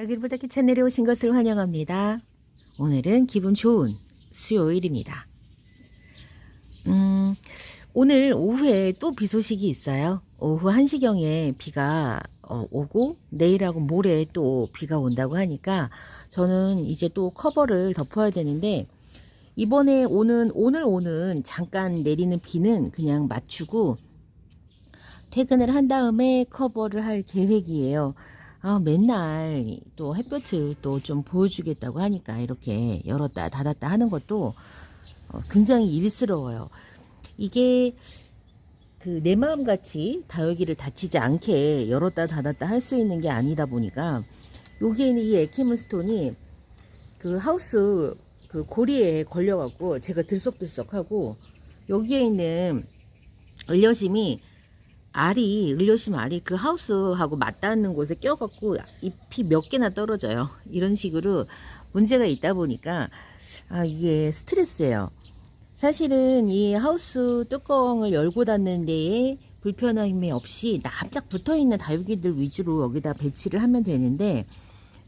여기 부탁해 채널에 오신 것을 환영합니다. 오늘은 기분 좋은 수요일입니다. 오늘 오후에 또 비 소식이 있어요. 오후 1시경에 비가 오고 내일하고 모레 또 비가 온다고 하니까 저는 이제 또 커버를 덮어야 되는데, 이번에 오늘 오는 잠깐 내리는 비는 그냥 맞추고 퇴근을 한 다음에 커버를 할 계획이에요. 맨날 또 햇볕을 또 좀 보여주겠다고 하니까 이렇게 열었다 닫았다 하는 것도 굉장히 일스러워요. 이게 내 마음 같이 다육이를 다치지 않게 열었다 닫았다 할 수 있는 게 아니다 보니까, 여기에는 이 에키문스톤이 그 하우스 그 고리에 걸려갖고 제가 들썩들썩하고, 여기에 있는 을려심이 을려심 알이 그 하우스하고 맞닿는 곳에 껴갖고 잎이 몇 개나 떨어져요. 이런 식으로 문제가 있다 보니까 이게 스트레스예요. 사실은 이 하우스 뚜껑을 열고 닫는 데에 불편함이 없이 납작 붙어있는 다육이들 위주로 여기다 배치를 하면 되는데,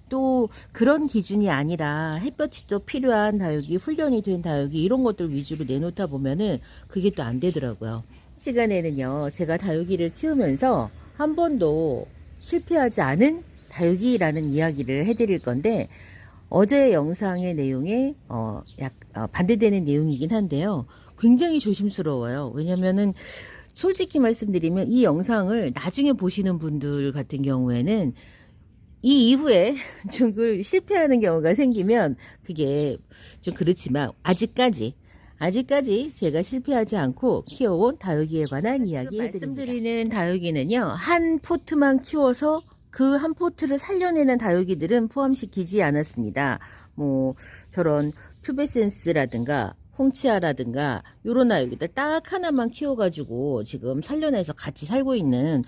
또 그런 기준이 아니라 햇볕이 또 필요한 다육이, 훈련이 된 다육이 이런 것들 위주로 내놓다 보면은 그게 또 안 되더라고요. 시간에는요, 제가 다육이를 키우면서 한 번도 실패하지 않은 다육이라는 이야기를 해드릴 건데, 어제 영상의 내용에 반대되는 내용이긴 한데요, 굉장히 조심스러워요. 왜냐면은 솔직히 말씀드리면 이 영상을 나중에 보시는 분들 같은 경우에는 이 이후에 좀 실패하는 경우가 생기면 그게 좀 그렇지만, 아직까지 제가 실패하지 않고 키워온 다육이에 관한 이야기 해드립니다. 말씀드리는 다육이는요, 한 포트만 키워서 그 한 포트를 살려내는 다육이들은 포함시키지 않았습니다. 뭐 저런 퓨베센스라든가 홍치아라든가 요런 다육이들 딱 하나만 키워가지고 지금 살려내서 같이 살고 있는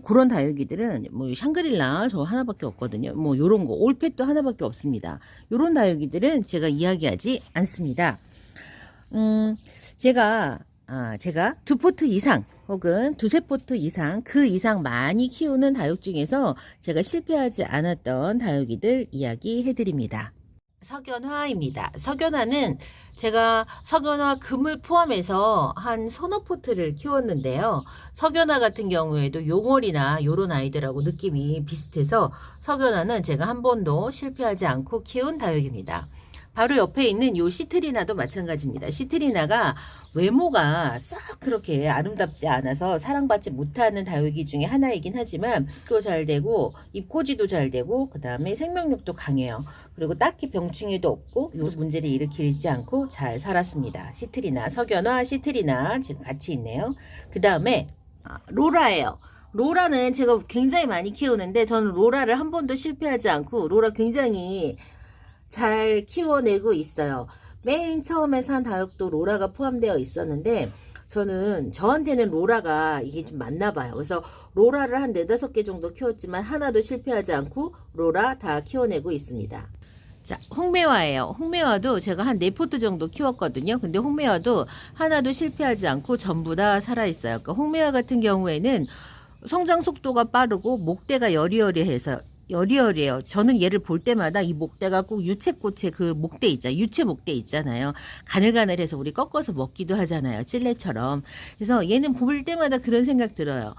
그런 다육이들은 뭐 샹그릴라 저 하나밖에 없거든요. 뭐 요런 거 올펫도 하나밖에 없습니다. 요런 다육이들은 제가 이야기하지 않습니다. 제가 두 포트 이상 혹은 두세 포트 이상, 그 이상 많이 키우는 다육 중에서 제가 실패하지 않았던 다육이들 이야기 해드립니다. 석연화입니다. 석연화는 제가 석연화 금을 포함해서 한 서너 포트를 키웠는데요. 석연화 같은 경우에도 용월이나 요런 아이들하고 느낌이 비슷해서 석연화는 제가 한 번도 실패하지 않고 키운 다육입니다. 바로 옆에 있는 요 시트리나도 마찬가지입니다. 시트리나가 외모가 싹 그렇게 아름답지 않아서 사랑받지 못하는 다육이 중에 하나이긴 하지만 또 잘 되고 잎꽂이도 잘 되고 그 다음에 생명력도 강해요. 그리고 딱히 병충해도 없고 요 문제를 일으키지 않고 잘 살았습니다. 시트리나, 석연화, 시트리나 지금 같이 있네요. 그 다음에 로라예요. 로라는 제가 굉장히 많이 키우는데 저는 로라를 한 번도 실패하지 않고 로라 굉장히 잘 키워내고 있어요. 맨 처음에 산 다육도 로라가 포함되어 있었는데, 저한테는 로라가 이게 좀 맞나 봐요. 그래서 로라를 한 4-5개 정도 키웠지만 하나도 실패하지 않고 로라 다 키워내고 있습니다. 자, 홍매화예요. 홍매화도 제가 한 4포트 정도 키웠거든요. 근데 홍매화도 하나도 실패하지 않고 전부 다 살아있어요. 그러니까 홍매화 같은 경우에는 성장 속도가 빠르고 목대가 여리여리해요. 저는 얘를 볼 때마다 이 목대가 꼭 유채꽃의 그 목대 유채 목대 있잖아요. 가늘가늘해서 우리 꺾어서 먹기도 하잖아요. 찔레처럼. 그래서 얘는 볼 때마다 그런 생각 들어요.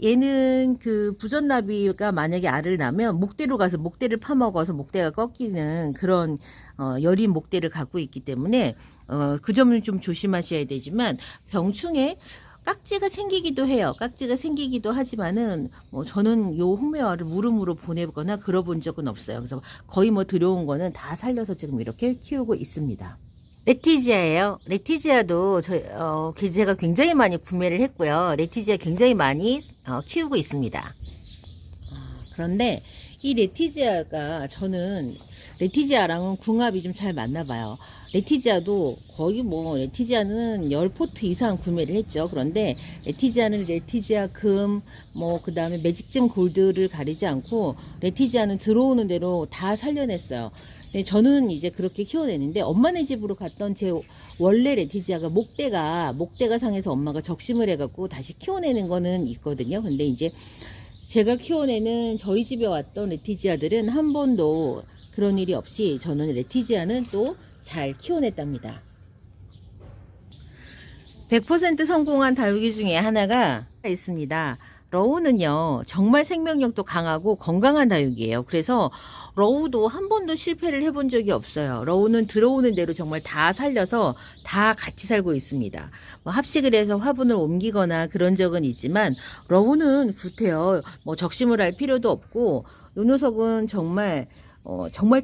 얘는 그 부전나비가 만약에 알을 낳으면 목대로 가서 목대를 파먹어서 목대가 꺾이는 그런 여린 목대를 갖고 있기 때문에 그 점을 좀 조심하셔야 되지만, 병충해 깍지가 생기기도 해요. 깍지가 생기기도 하지만은 뭐 저는 요 홍매화를 물음으로 보내거나 그러본 적은 없어요. 그래서 거의 뭐 들여온 거는 다 살려서 지금 이렇게 키우고 있습니다. 레티지아예요. 레티지아도 제가 굉장히 많이 구매를 했고요. 레티지아 굉장히 많이 키우고 있습니다. 그런데 이 레티지아가 저는 레티지아랑은 궁합이 좀 잘 맞나 봐요. 레티지아도 거의 레티지아는 10포트 이상 구매를 했죠. 그런데 레티지아는 레티지아 금, 그 다음에 매직잼 골드를 가리지 않고 레티지아는 들어오는 대로 다 살려냈어요. 근데 저는 이제 그렇게 키워내는데, 엄마네 집으로 갔던 제 원래 레티지아가 목대가 상해서 엄마가 적심을 해갖고 다시 키워내는 거는 있거든요. 근데 이제 제가 키워내는 저희 집에 왔던 레티지아들은 한 번도 그런 일이 없이 저는 레티지아는 또 잘 키워냈답니다. 100% 성공한 다육이 중에 하나가 있습니다. 러우는요, 정말 생명력도 강하고 건강한 다육이에요. 그래서 러우도 한 번도 실패를 해본 적이 없어요. 러우는 들어오는 대로 정말 다 살려서 다 같이 살고 있습니다. 뭐 합식을 해서 화분을 옮기거나 그런 적은 있지만 러우는 구태여 뭐 적심을 할 필요도 없고, 요 녀석은 정말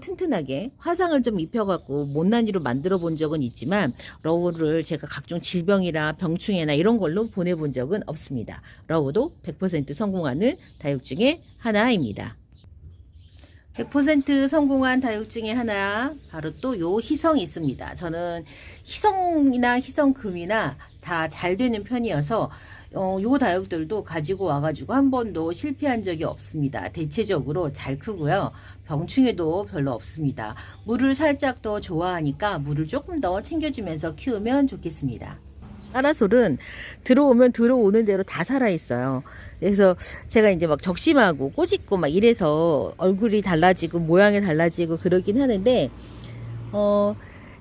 튼튼하게 화상을 좀 입혀갖고 못난이로 만들어 본 적은 있지만 러우를 제가 각종 질병이나 병충해나 이런 걸로 보내본 적은 없습니다. 러우도 100% 성공하는 다육 중에 하나입니다. 100% 성공한 다육 중에 하나, 바로 또 요 희성이 있습니다. 저는 희성이나 희성금이나 다 잘 되는 편이어서 요 다육들도 가지고 와가지고 한 번도 실패한 적이 없습니다. 대체적으로 잘 크고요. 병충해도 별로 없습니다. 물을 살짝 더 좋아하니까 물을 조금 더 챙겨주면서 키우면 좋겠습니다. 까라솔은 들어오면 들어오는 대로 다 살아있어요. 그래서 제가 이제 막 적심하고 꼬집고 막 이래서 얼굴이 달라지고 모양이 달라지고 그러긴 하는데,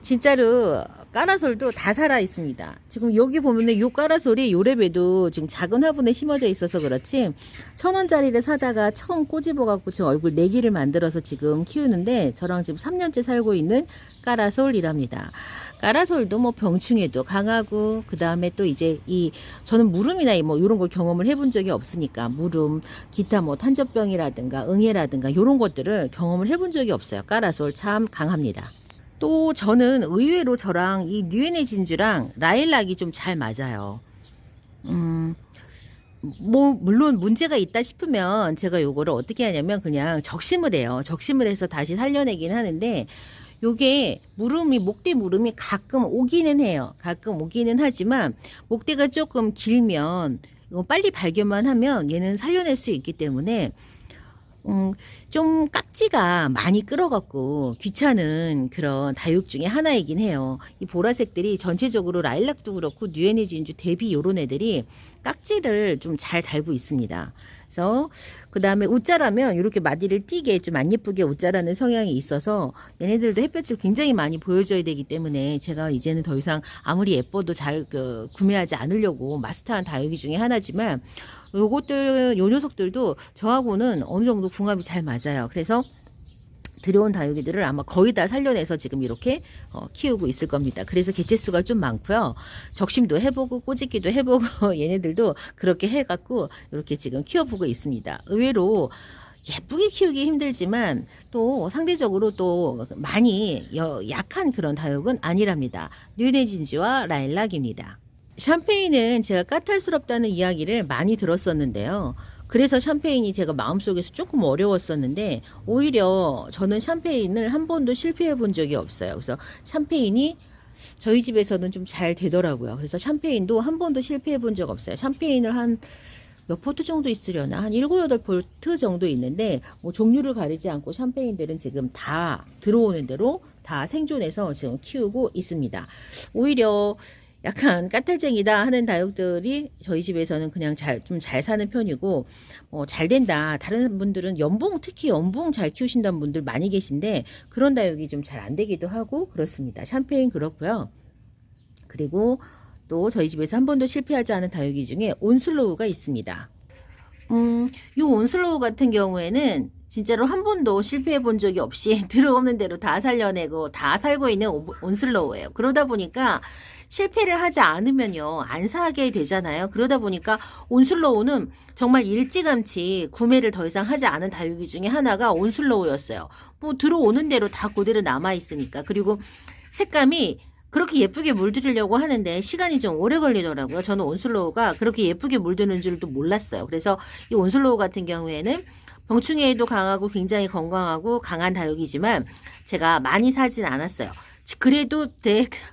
진짜로 까라솔도 다 살아 있습니다. 지금 여기 보면은 요 까라솔이 요랩에도 지금 작은 화분에 심어져 있어서 그렇지 1,000원짜리를 사다가 처음 꼬집어 갖고 지금 얼굴 4개를 만들어서 지금 키우는데, 저랑 지금 3년째 살고 있는 까라솔이랍니다. 까라솔도 뭐 병충해도 강하고, 그 다음에 또 이제 저는 무름이나 뭐 이런 거 경험을 해본 적이 없으니까 무름, 기타 뭐 탄저병이라든가 응애라든가 요런 것들을 경험을 해본 적이 없어요. 까라솔 참 강합니다. 또 저는 의외로 저랑 이 뉴에네 진주랑 라일락이 좀 잘 맞아요. 뭐 물론 문제가 있다 싶으면 제가 요거를 어떻게 하냐면 그냥 적심을 해요. 적심을 해서 다시 살려내긴 하는데, 요게 목대 무름이 가끔 오기는 해요. 가끔 오기는 하지만 목대가 조금 길면 이거 빨리 발견만 하면 얘는 살려낼 수 있기 때문에 좀 깍지가 많이 끌어갖고 귀찮은 그런 다육 중에 하나이긴 해요. 이 보라색들이 전체적으로 라일락도 그렇고 뉴에네 진주 대비 요런 애들이 깍지를 좀 잘 달고 있습니다. 그래서 그 다음에 웃자라면 이렇게 마디를 띄게 좀 안 예쁘게 웃자라는 성향이 있어서 얘네들도 햇볕을 굉장히 많이 보여줘야 되기 때문에 제가 이제는 더 이상 아무리 예뻐도 잘 구매하지 않으려고 마스터한 다육이 중에 하나지만, 요 녀석들도 저하고는 어느 정도 궁합이 잘 맞아요. 그래서 들여온 다육이들을 아마 거의 다 살려내서 지금 이렇게 키우고 있을 겁니다. 그래서 개체수가 좀 많고요. 적심도 해보고 꼬집기도 해보고 얘네들도 그렇게 해갖고 이렇게 지금 키워보고 있습니다. 의외로 예쁘게 키우기 힘들지만 또 상대적으로 또 많이 약한 그런 다육은 아니랍니다. 뉴에네 진주와 라일락입니다. 샴페인은 제가 까탈스럽다는 이야기를 많이 들었었는데요. 그래서 샴페인이 제가 마음속에서 조금 어려웠었는데, 오히려 저는 샴페인을 한 번도 실패해 본 적이 없어요. 그래서 샴페인이 저희 집에서는 좀 잘 되더라고요. 그래서 샴페인도 한 번도 실패해 본 적 없어요. 샴페인을 한 몇 포트 정도 있으려나? 한 7, 8포트 정도 있는데, 뭐 종류를 가리지 않고 샴페인들은 지금 다 들어오는 대로 다 생존해서 지금 키우고 있습니다. 오히려 약간 까탈쟁이다 하는 다육들이 저희 집에서는 그냥 좀 잘 사는 편이고, 잘 된다. 다른 분들은 특히 연봉 잘 키우신다는 분들 많이 계신데, 그런 다육이 좀 잘 안 되기도 하고 그렇습니다. 샴페인 그렇고요. 그리고 또 저희 집에서 한 번도 실패하지 않은 다육이 중에 온슬로우가 있습니다. 이 온슬로우 같은 경우에는 진짜로 한 번도 실패해 본 적이 없이 들어오는 대로 다 살려내고 다 살고 있는 온슬로우예요. 그러다 보니까 실패를 하지 않으면요, 안 사게 되잖아요. 그러다 보니까 온슬로우는 정말 일찌감치 구매를 더 이상 하지 않은 다육이 중에 하나가 온슬로우였어요. 뭐 들어오는 대로 다 그대로 남아있으니까. 그리고 색감이 그렇게 예쁘게 물들이려고 하는데 시간이 좀 오래 걸리더라고요. 저는 온슬로우가 그렇게 예쁘게 물드는 줄도 몰랐어요. 그래서 이 온슬로우 같은 경우에는 병충해에도 강하고 굉장히 건강하고 강한 다육이지만 제가 많이 사진 않았어요. 그래도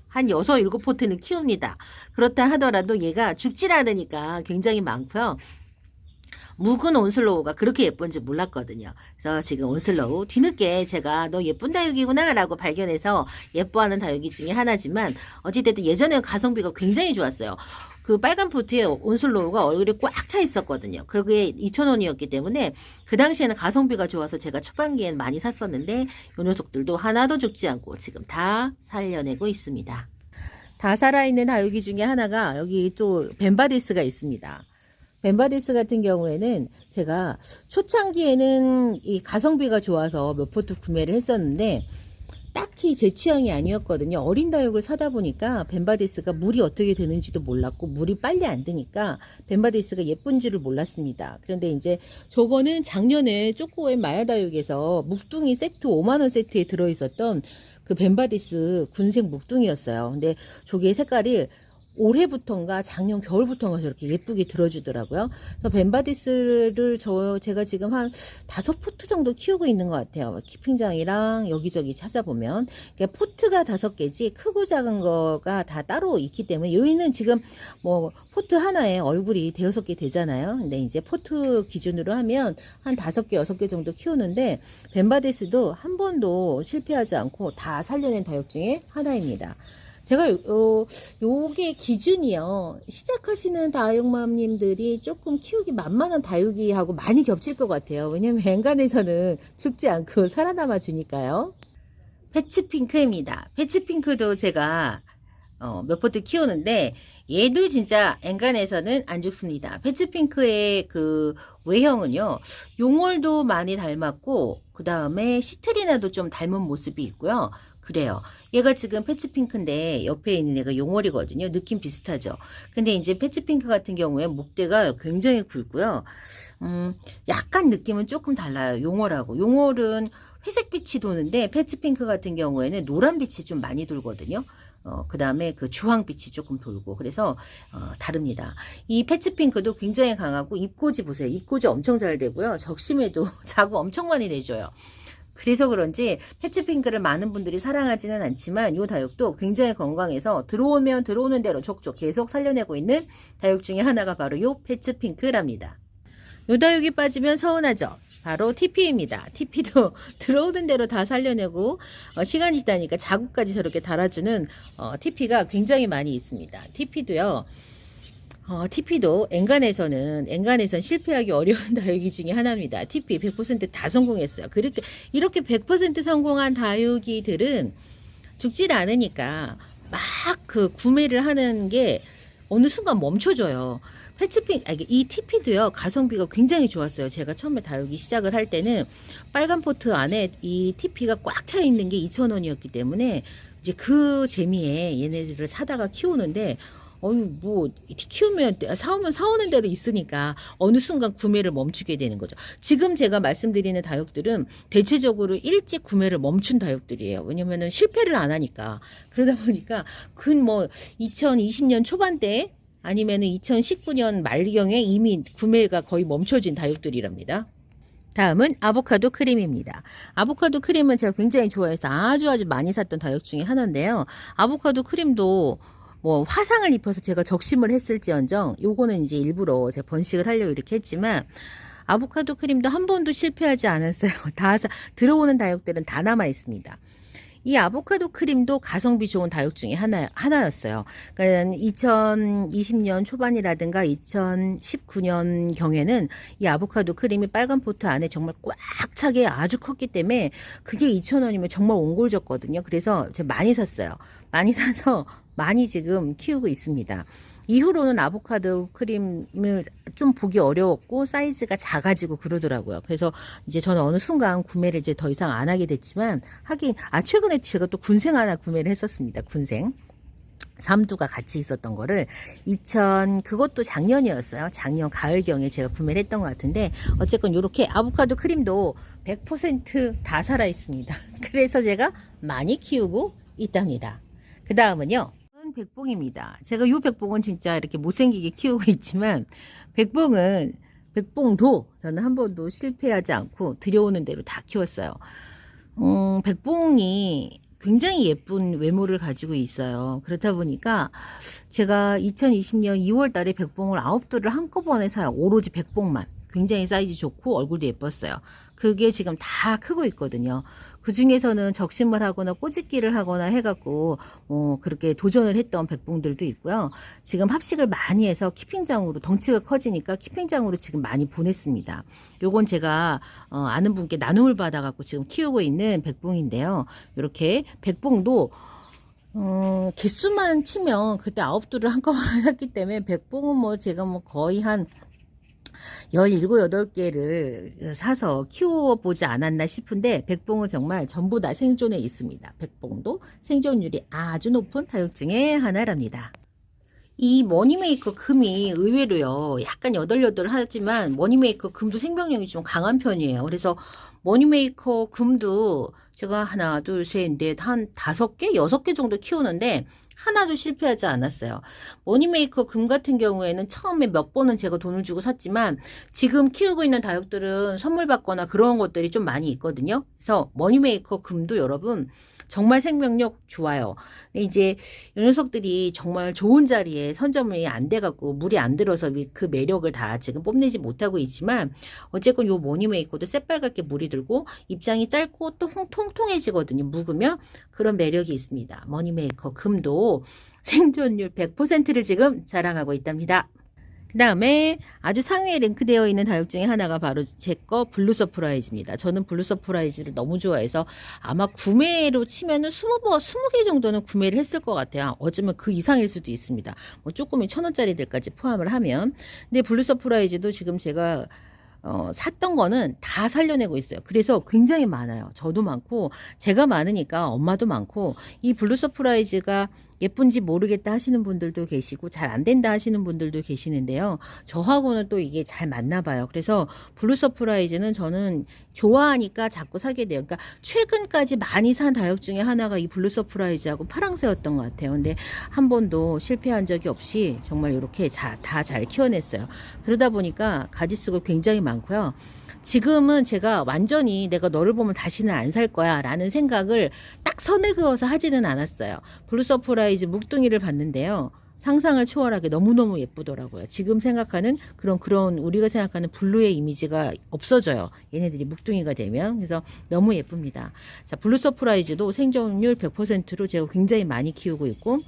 한 6, 7포트는 키웁니다. 그렇다 하더라도 얘가 죽질 않으니까 굉장히 많고요. 묵은 온슬로우가 그렇게 예쁜지 몰랐거든요. 그래서 지금 온슬로우 뒤늦게 제가 너 예쁜 다육이구나 라고 발견해서 예뻐하는 다육이 중에 하나지만 어찌됐든 예전에 가성비가 굉장히 좋았어요. 그 빨간 포트에 온슬로우가 얼굴이 꽉 차 있었거든요. 그게 2,000원이었기 때문에 그 당시에는 가성비가 좋아서 제가 초반기엔 많이 샀었는데 이 녀석들도 하나도 죽지 않고 지금 다 살려내고 있습니다. 다 살아있는 다육이 중에 하나가 여기 또 벤바디스가 있습니다. 벤바디스 같은 경우에는 제가 초창기에는 이 가성비가 좋아서 몇 포트 구매를 했었는데 딱히 제 취향이 아니었거든요. 어린 다육을 사다 보니까 벤바디스가 물이 어떻게 되는지도 몰랐고 물이 빨리 안 드니까 벤바디스가 예쁜 줄을 몰랐습니다. 그런데 이제 저거는 작년에 쪼꼬웬 마야다육에서 묵둥이 세트 5만원 세트에 들어있었던 그 벤바디스 군색 묵둥이였어요. 근데 저게 색깔이 올해부터인가 작년 겨울부터인가 저렇게 예쁘게 들어주더라고요. 그래서 벤바디스를 제가 지금 한 5포트 정도 키우고 있는 것 같아요. 키핑장이랑 여기저기 찾아보면. 그러니까 포트가 5개지 크고 작은 거가 다 따로 있기 때문에 여기는 지금 뭐 포트 하나에 얼굴이 5개 되잖아요. 근데 이제 포트 기준으로 하면 한 5개, 6개 정도 키우는데 벤바디스도 한 번도 실패하지 않고 다 살려낸 다육 중에 하나입니다. 제가 요게 기준이요. 시작하시는 다육맘님들이 조금 키우기 만만한 다육이하고 많이 겹칠 것 같아요. 왜냐면 엔간에서는 죽지 않고 살아남아 주니까요. 패치핑크입니다. 패치핑크도 제가 몇 포트 키우는데 얘도 진짜 엔간에서는 안 죽습니다. 패치핑크의 그 외형은요. 용월도 많이 닮았고 그 다음에 시트리나도 좀 닮은 모습이 있고요. 그래요. 얘가 지금 패치핑크인데 옆에 있는 애가 용월이거든요. 느낌 비슷하죠. 근데 이제 패치핑크 같은 경우에 목대가 굉장히 굵고요. 약간 느낌은 조금 달라요. 용월하고. 용월은 회색빛이 도는데 패치핑크 같은 경우에는 노란빛이 좀 많이 돌거든요. 그 다음에 그 주황빛이 조금 돌고 그래서 다릅니다. 이 패치핑크도 굉장히 강하고 입고지 보세요. 입고지 엄청 잘 되고요. 적심에도 자구 엄청 많이 내줘요. 그래서 그런지 패치핑크를 많은 분들이 사랑하지는 않지만 이 다육도 굉장히 건강해서 들어오면 들어오는 대로 족족 계속 살려내고 있는 다육 중에 하나가 바로 이 패치핑크랍니다. 이 다육이 빠지면 서운하죠. 바로 TP입니다. TP도 들어오는 대로 다 살려내고 시간이 지나니까 자국까지 저렇게 달아주는 TP가 굉장히 많이 있습니다. TP도 엔간에선 실패하기 어려운 다육이 중에 하나입니다. TP 100% 다 성공했어요. 이렇게 100% 성공한 다육이들은 죽질 않으니까 막 그 구매를 하는 게 어느 순간 멈춰져요. 이 TP도요, 가성비가 굉장히 좋았어요. 제가 처음에 다육이 시작을 할 때는 빨간 포트 안에 이 TP가 꽉 차 있는 게 2,000원이었기 때문에 이제 그 재미에 얘네들을 사다가 키우는데 키우면, 사오는 대로 있으니까 어느 순간 구매를 멈추게 되는 거죠. 지금 제가 말씀드리는 다육들은 대체적으로 일찍 구매를 멈춘 다육들이에요. 왜냐면은 실패를 안 하니까. 그러다 보니까, 2020년 초반대, 아니면은 2019년 말경에 이미 구매가 거의 멈춰진 다육들이랍니다. 다음은 아보카도 크림입니다. 아보카도 크림은 제가 굉장히 좋아해서 아주 많이 샀던 다육 중에 하나인데요. 아보카도 크림도 뭐 화상을 입혀서 제가 적심을 했을지언정 요거는 이제 일부러 제가 번식을 하려고 이렇게 했지만 아보카도 크림도 한 번도 실패하지 않았어요. 들어오는 다육들은 다 남아 있습니다. 이 아보카도 크림도 가성비 좋은 다육 중에 하나였어요. 그러니까 2020년 초반이라든가 2019년 경에는 이 아보카도 크림이 빨간 포트 안에 정말 꽉 차게 아주 컸기 때문에 그게 2,000원이면 정말 옹골졌거든요. 그래서 제가 많이 샀어요. 많이 사서 많이 지금 키우고 있습니다. 이후로는 아보카도 크림을 좀 보기 어려웠고 사이즈가 작아지고 그러더라고요. 그래서 이제 저는 어느 순간 구매를 이제 더 이상 안 하게 됐지만 최근에 제가 또 군생 하나 구매를 했었습니다. 군생. 삼두가 같이 있었던 거를 그것도 작년이었어요. 작년 가을경에 제가 구매를 했던 것 같은데 어쨌건 이렇게 아보카도 크림도 100% 살아 있습니다. 그래서 제가 많이 키우고 있답니다. 그 다음은요. 백봉입니다. 제가 이 백봉은 진짜 이렇게 못생기게 키우고 있지만 백봉도 저는 한 번도 실패하지 않고 들여오는 대로 다 키웠어요. 백봉이 굉장히 예쁜 외모를 가지고 있어요. 그렇다 보니까 제가 2020년 2월 달에 백봉을 9두를 한꺼번에 사요. 오로지 백봉만. 굉장히 사이즈 좋고 얼굴도 예뻤어요. 그게 지금 다 크고 있거든요. 그 중에서는 적심을 하거나 꼬집기를 하거나 해갖고 그렇게 도전을 했던 백봉들도 있고요. 지금 합식을 많이 해서 키핑장으로, 덩치가 커지니까 키핑장으로 지금 많이 보냈습니다. 요건 제가 아는 분께 나눔을 받아갖고 지금 키우고 있는 백봉인데요. 이렇게 백봉도 개수만 치면 그때 9두를 한꺼번에 샀기 때문에 백봉은 뭐 제가 뭐 거의 한 17, 8개를 사서 키워보지 않았나 싶은데 백봉은 정말 전부 다 생존에 있습니다. 백봉도 생존율이 아주 높은 다육중의 하나랍니다. 이 머니메이커 금이 의외로요, 약간 여들여들하지만 머니메이커 금도 생명력이 좀 강한 편이에요. 그래서 머니메이커 금도 제가 하나, 둘, 셋, 넷, 한 5개, 6개 정도 키우는데 하나도 실패하지 않았어요. 머니메이커 금 같은 경우에는 처음에 몇 번은 제가 돈을 주고 샀지만 지금 키우고 있는 다육들은 선물 받거나 그런 것들이 좀 많이 있거든요. 그래서 머니메이커 금도 여러분 정말 생명력 좋아요. 근데 이제 이 녀석들이 정말 좋은 자리에 선점이 안 돼갖고 물이 안 들어서 그 매력을 다 지금 뽐내지 못하고 있지만 어쨌건 요 머니메이커도 새빨갛게 물이 들고 입장이 짧고 또 통통해지거든요. 묵으면 그런 매력이 있습니다. 머니메이커 금도 생존율 100%를 지금 자랑하고 있답니다. 그 다음에 아주 상위에 랭크되어 있는 다육 중에 하나가 바로 제 거 블루 서프라이즈입니다. 저는 블루 서프라이즈를 너무 좋아해서 아마 구매로 치면은 20개 정도는 구매를 했을 것 같아요. 어쩌면 그 이상일 수도 있습니다. 뭐 조금이 1,000원짜리들까지 포함을 하면. 근데 블루 서프라이즈도 지금 제가 샀던 거는 다 살려내고 있어요. 그래서 굉장히 많아요. 저도 많고 제가 많으니까 엄마도 많고 이 블루 서프라이즈가 예쁜지 모르겠다 하시는 분들도 계시고 잘 안 된다 하시는 분들도 계시는데요. 저하고는 또 이게 잘 맞나 봐요. 그래서 블루 서프라이즈는 저는 좋아하니까 자꾸 사게 돼요. 그러니까 최근까지 많이 산 다육 중에 하나가 이 블루 서프라이즈하고 파랑새였던 것 같아요. 근데 한 번도 실패한 적이 없이 정말 이렇게 다 잘 키워냈어요. 그러다 보니까 가지수가 굉장히 많고요. 지금은 제가 완전히 내가 너를 보면 다시는 안 살 거야 라는 생각을 딱 선을 그어서 하지는 않았어요. 블루 서프라이즈 묵둥이를 봤는데요. 상상을 초월하게 너무너무 예쁘더라고요. 지금 생각하는 그런 우리가 생각하는 블루의 이미지가 없어져요. 얘네들이 묵둥이가 되면. 그래서 너무 예쁩니다. 자, 블루 서프라이즈도 생존율 100%로 제가 굉장히 많이 키우고 있고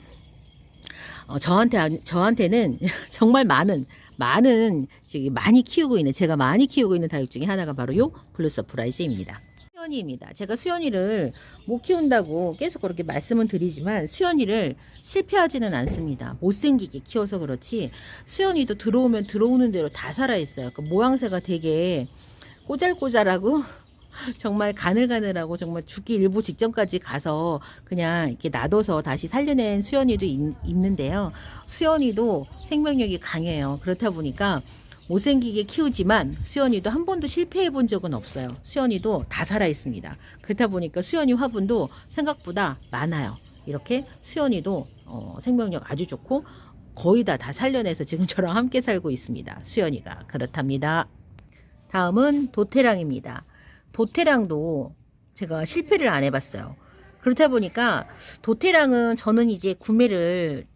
저한테는 정말 많이 키우고 있는, 제가 많이 키우고 있는 다육 중에 하나가 바로 요 블루 서프라이즈입니다. 수연이입니다. 제가 수연이를 못 키운다고 계속 그렇게 말씀은 드리지만 수연이를 실패하지는 않습니다. 못생기게 키워서 그렇지 수연이도 들어오면 들어오는 대로 다 살아있어요. 그 모양새가 되게 꼬잘꼬잘하고 정말 가늘가늘하고 정말 죽기 일보 직전까지 가서 그냥 이렇게 놔둬서 다시 살려낸 수연이도 있는데요. 수연이도 생명력이 강해요. 그렇다 보니까 못생기게 키우지만 수연이도 한 번도 실패해 본 적은 없어요. 수연이도 다 살아 있습니다. 그렇다 보니까 수연이 화분도 생각보다 많아요. 이렇게 수연이도 생명력 아주 좋고 거의 다 살려내서 지금 저랑 함께 살고 있습니다. 수연이가 그렇답니다. 다음은 도테랑입니다. 도테랑도 제가 실패를 안 해봤어요. 그렇다 보니까 도테랑은 저는 이제 구매를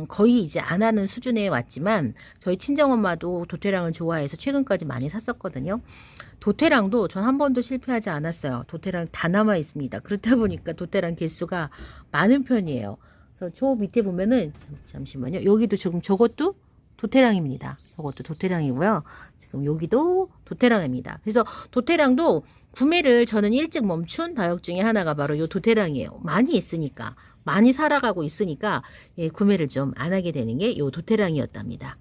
거의 이제 안 하는 수준에 왔지만 저희 친정엄마도 도테랑을 좋아해서 최근까지 많이 샀었거든요. 도테랑도 전 한 번도 실패하지 않았어요. 도테랑 다 남아 있습니다. 그렇다 보니까 도테랑 개수가 많은 편이에요. 그래서 저 밑에 보면은 잠시만요. 여기도 지금 저것도 도테랑입니다. 저것도 도테랑이고요. 지금 여기도 도테랑입니다. 그래서 도테랑도 구매를 저는 일찍 멈춘 다육 중에 하나가 바로 이 도테랑이에요. 많이 있으니까, 많이 살아가고 있으니까 구매를 좀 안 하게 되는 게 이 도테랑이었답니다.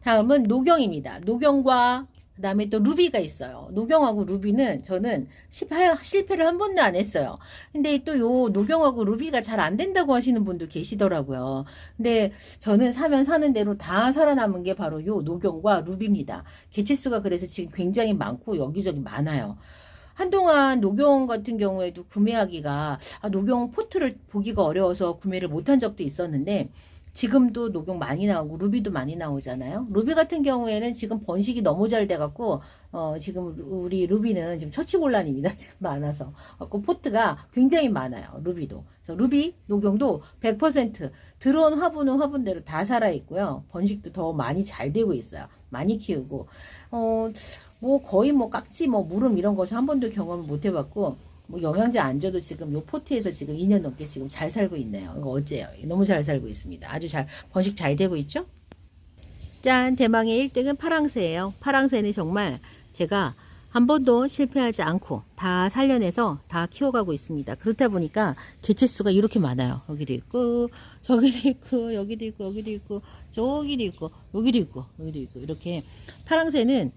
다음은 노경입니다. 노경과 그 다음에 또 루비가 있어요. 노경하고 루비는 저는 실패를 한 번도 안 했어요. 근데 또 요 노경하고 루비가 잘 안 된다고 하시는 분도 계시더라고요. 근데 저는 사면 사는 대로 다 살아남은 게 바로 요 노경과 루비입니다. 개체수가 그래서 지금 굉장히 많고 여기저기 많아요. 한동안 노경 같은 경우에도 구매하기가 노경 포트를 보기가 어려워서 구매를 못한 적도 있었는데 지금도 노경 많이 나오고 루비도 많이 나오잖아요. 루비 같은 경우에는 지금 번식이 너무 잘 돼갖고 지금 우리 루비는 지금 처치곤란입니다. 지금 많아서 그 포트가 굉장히 많아요. 루비도. 그래서 루비 노경도 100% 들어온 화분은 화분대로 다 살아있고요. 번식도 더 많이 잘 되고 있어요. 많이 키우고 뭐 거의 뭐 깍지 뭐 무름 이런 것을 한 번도 경험을 못 해봤고 뭐 영양제 안 줘도 지금 요 포트에서 지금 2년 넘게 지금 잘 살고 있네요. 이거 어째요? 너무 잘 살고 있습니다. 아주 잘 번식 잘 되고 있죠? 짠! 대망의 1등은 파랑새예요. 파랑새는 정말 제가 한 번도 실패하지 않고 다 살려내서 다 키워가고 있습니다. 그렇다 보니까 개체수가 이렇게 많아요. 여기도 있고 저기도 있고 여기도 있고 여기도 있고 저기도 있고 여기도 있고 여기도 있고 이렇게 파랑새는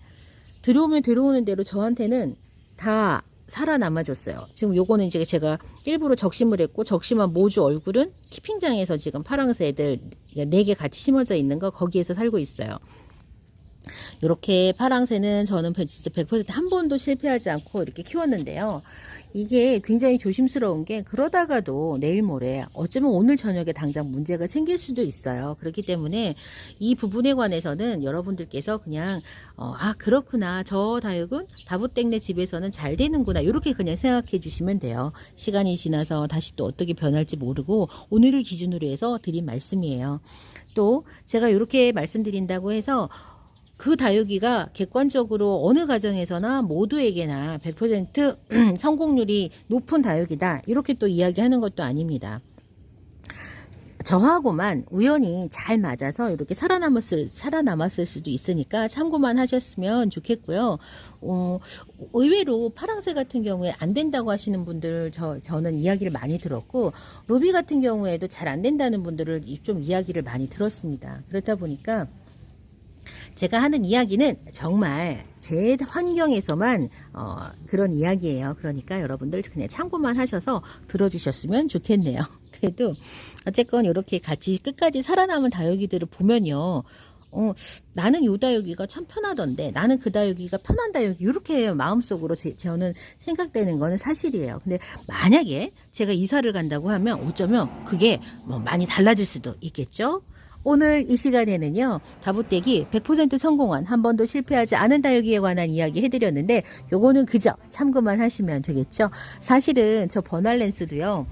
들어오면 들어오는 대로 저한테는 다 살아남아줬어요. 지금 요거는 이제 제가 일부러 적심을 했고 적심한 모주 얼굴은 키핑장에서 지금 파랑새 애들 4개 같이 심어져 있는 거 거기에서 살고 있어요. 이렇게 파랑새는 저는 진짜 100%한 번도 실패하지 않고 이렇게 키웠는데요. 이게 굉장히 조심스러운 게 그러다가도 내일 모레 어쩌면 오늘 저녁에 당장 문제가 생길 수도 있어요. 그렇기 때문에 이 부분에 관해서는 여러분들께서 그냥 아 그렇구나 저 다육은 다부땡네 집에서는 잘 되는구나 이렇게 그냥 생각해 주시면 돼요. 시간이 지나서 다시 또 어떻게 변할지 모르고 오늘을 기준으로 해서 드린 말씀이에요. 또 제가 이렇게 말씀드린다고 해서 그 다육이가 객관적으로 어느 가정에서나 모두에게나 100% 성공률이 높은 다육이다 이렇게 또 이야기하는 것도 아닙니다. 저하고만 우연히 잘 맞아서 이렇게 살아남았을 수도 있으니까 참고만 하셨으면 좋겠고요. 의외로 파랑새 같은 경우에 안 된다고 하시는 분들 저는 이야기를 많이 들었고 루비 같은 경우에도 잘 안 된다는 분들을 좀 이야기를 많이 들었습니다. 그렇다 보니까 제가 하는 이야기는 정말 제 환경에서만 그런 이야기예요. 그러니까 여러분들 그냥 참고만 하셔서 들어주셨으면 좋겠네요. 그래도 어쨌건 이렇게 같이 끝까지 살아남은 다육이들을 보면요. 나는 요 다육이가 참 편하던데 나는 그 다육이가 편한 다육이 이렇게 마음속으로 저는 생각되는 거는 사실이에요. 근데 만약에 제가 이사를 간다고 하면 어쩌면 그게 뭐 많이 달라질 수도 있겠죠. 오늘 이 시간에는요 다부떼기 100% 성공한 한 번도 실패하지 않은 다육이에 관한 이야기 해드렸는데 요거는 그저 참고만 하시면 되겠죠. 사실은 저 버날랜스도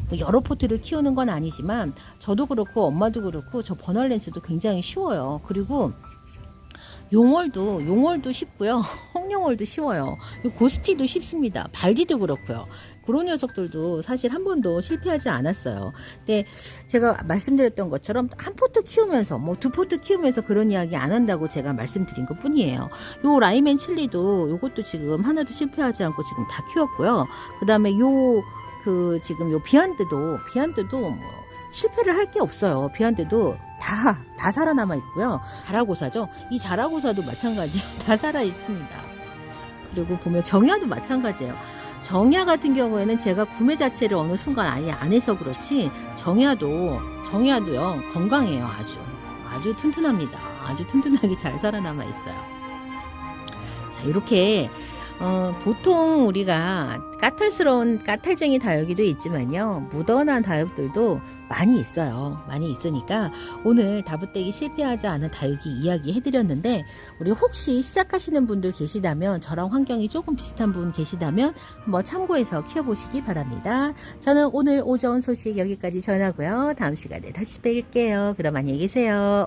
뭐 여러 포트를 키우는 건 아니지만 저도 그렇고 엄마도 그렇고 저 버날랜스도 굉장히 쉬워요. 그리고 용월도 쉽고요. 홍용월도 쉬워요. 고스티도 쉽습니다. 발디도 그렇고요. 그런 녀석들도 사실 한 번도 실패하지 않았어요. 근데 제가 말씀드렸던 것처럼 한 포트 키우면서 뭐 2포트 키우면서 그런 이야기 안 한다고 제가 말씀드린 것 뿐이에요. 요 라이맨 칠리도 요것도 지금 하나도 실패하지 않고 지금 다 키웠고요. 그 다음에 지금 요 비안드도 뭐 실패를 할 게 없어요. 비안드도 다 살아남아 있고요. 자라고사죠. 이 자라고사도 마찬가지예요. 다 살아 있습니다. 그리고 보면 정야도 마찬가지예요. 정야 같은 경우에는 제가 구매 자체를 어느 순간 아예 안 해서 그렇지 정야도요 건강해요. 아주 튼튼합니다. 아주 튼튼하게 잘 살아남아 있어요. 자, 이렇게 보통 우리가 까탈쟁이 다육이도 있지만요 무던한 다육들도 많이 있어요. 많이 있으니까 오늘 다부떼기 실패하지 않은 다육이 이야기 해드렸는데 우리 혹시 시작하시는 분들 계시다면 저랑 환경이 조금 비슷한 분 계시다면 한번 참고해서 키워보시기 바랍니다. 저는 오늘 오전 소식 여기까지 전하고요. 다음 시간에 다시 뵐게요. 그럼 안녕히 계세요.